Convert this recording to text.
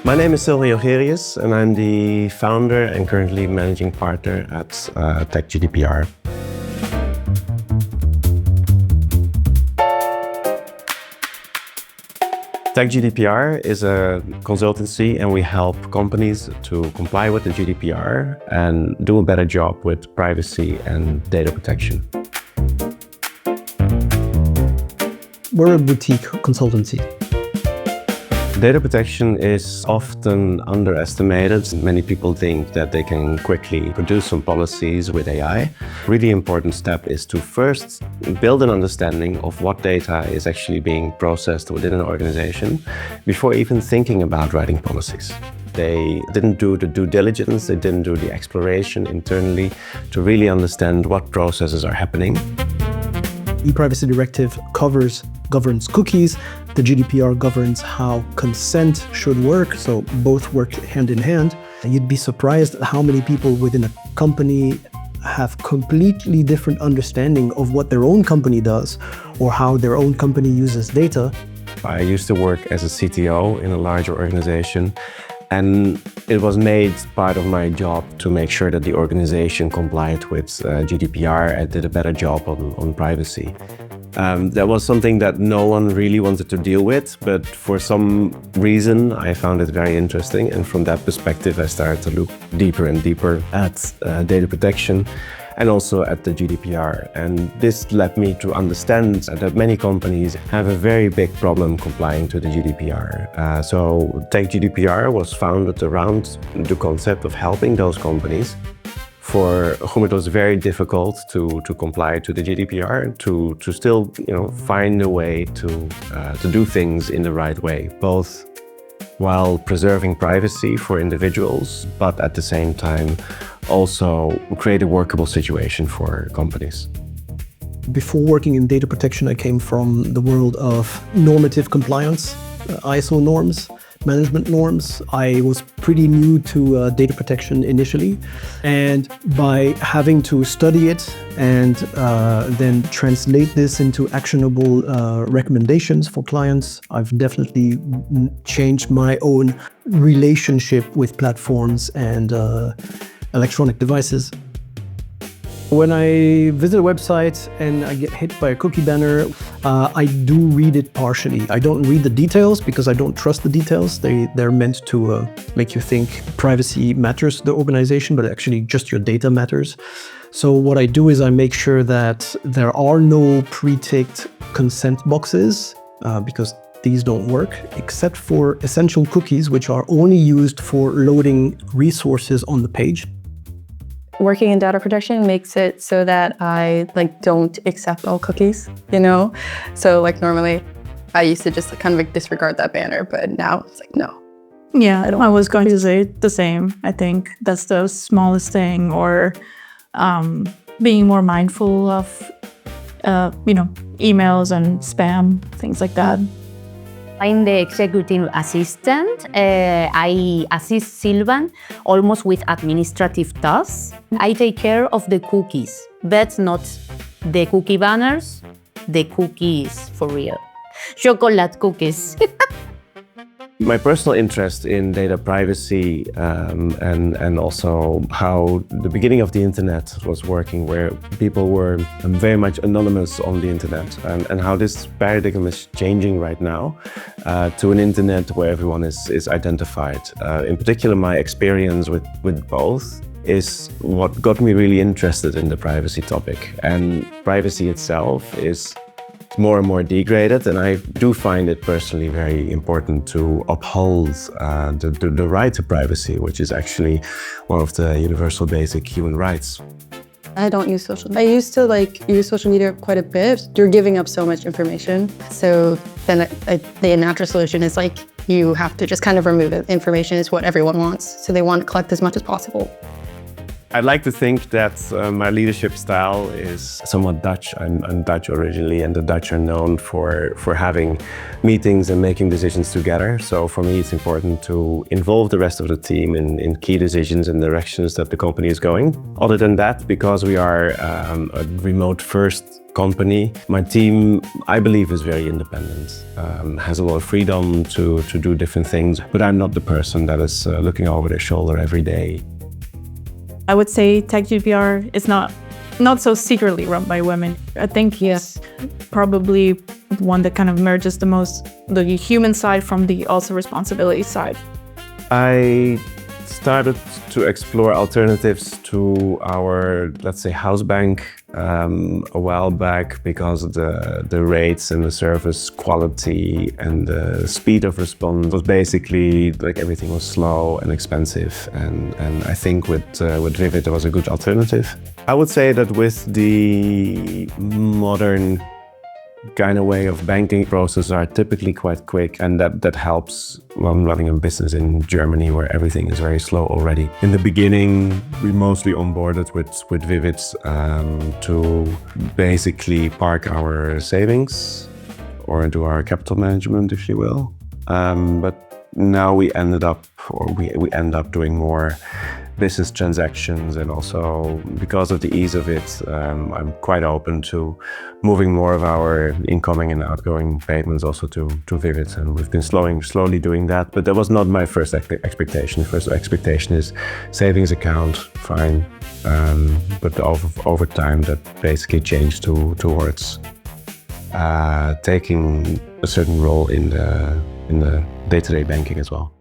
My name is Silvan Jongerius, and I'm the founder and currently managing partner at Tech GDPR. Tech GDPR is a consultancy, and we help companies to comply with the GDPR and do a better job with privacy and data protection. We're a boutique consultancy. Data protection is often underestimated. Many people think that they can quickly produce some policies with AI. Really important step is to first build an understanding of what data is actually being processed within an organization before even thinking about writing policies. They didn't do the due diligence, they didn't do the exploration internally to really understand what processes are happening. E-privacy directive governs cookies. The GDPR governs how consent should work, so both work hand in hand. You'd be surprised at how many people within a company have completely different understanding of what their own company does or how their own company uses data. I used to work as a CTO in a larger organization, and it was made part of my job to make sure that the organization complied with GDPR and did a better job on privacy. That was something that no one really wanted to deal with, but for some reason I found it very interesting, and from that perspective I started to look deeper and deeper at data protection and also at the GDPR. And this led me to understand that many companies have a very big problem complying to the GDPR. So Tech GDPR was founded around the concept of helping those companies for whom it was very difficult to comply to the GDPR, to still find a way to do things in the right way, both while preserving privacy for individuals, but at the same time also create a workable situation for companies. Before working in data protection, I came from the world of normative compliance, ISO norms, management norms. I was pretty new to data protection initially, and by having to study it and then translate this into actionable recommendations for clients, I've definitely changed my own relationship with platforms and electronic devices. When I visit a website and I get hit by a cookie banner, I do read it partially. I don't read the details because I don't trust the details. They're meant to make you think privacy matters to the organization, but actually just your data matters. So what I do is I make sure that there are no pre-ticked consent boxes because these don't work, except for essential cookies, which are only used for loading resources on the page. Working in data protection makes it so that I don't accept all cookies, So normally I used to just kind of disregard that banner, but now it's no. Yeah, I was going to say the same. I think that's the smallest thing, or being more mindful of, emails and spam, things like that. I'm the executive assistant. I assist Silvan almost with administrative tasks. I take care of the cookies, but not the cookie banners, the cookies for real. Chocolate cookies. My personal interest in data privacy and also how the beginning of the internet was working, where people were very much anonymous on the internet, and how this paradigm is changing right now to an internet where everyone is identified. In particular, my experience with both is what got me really interested in the privacy topic. And privacy itself is more and more degraded, and I do find it personally very important to uphold the right to privacy, which is actually one of the universal basic human rights. I don't use social media. I used to use social media quite a bit. You're giving up so much information. So then the natural solution is you have to just kind of remove it. Information is what everyone wants. So they want to collect as much as possible. I'd like to think that my leadership style is somewhat Dutch. I'm Dutch originally, and the Dutch are known for having meetings and making decisions together. So for me, it's important to involve the rest of the team in key decisions and directions that the company is going. Other than that, because we are a remote-first company, my team, I believe, is very independent, has a lot of freedom to do different things, but I'm not the person that is looking over their shoulder every day. I would say Tech GDPR is not so secretly run by women. I think it's probably one that kind of merges the most the human side from the also responsibility side. I started to explore alternatives to our, let's say, house bank a while back because the rates and the service quality and the speed of response was basically like everything was slow and expensive, and I think with Vivid it was a good alternative. I would say that with the modern kind of way of banking processes are typically quite quick, and that helps when running a business in Germany where everything is very slow already. In the beginning, we mostly onboarded with Vivid to basically park our savings or do our capital management, if you will. But now we end up doing more business transactions, and also because of the ease of it, I'm quite open to moving more of our incoming and outgoing payments also to Vivid, and we've been slowly doing that. But that was not my first expectation. The first expectation is savings account, fine, but over time that basically changed towards taking a certain role in the day-to-day banking as well.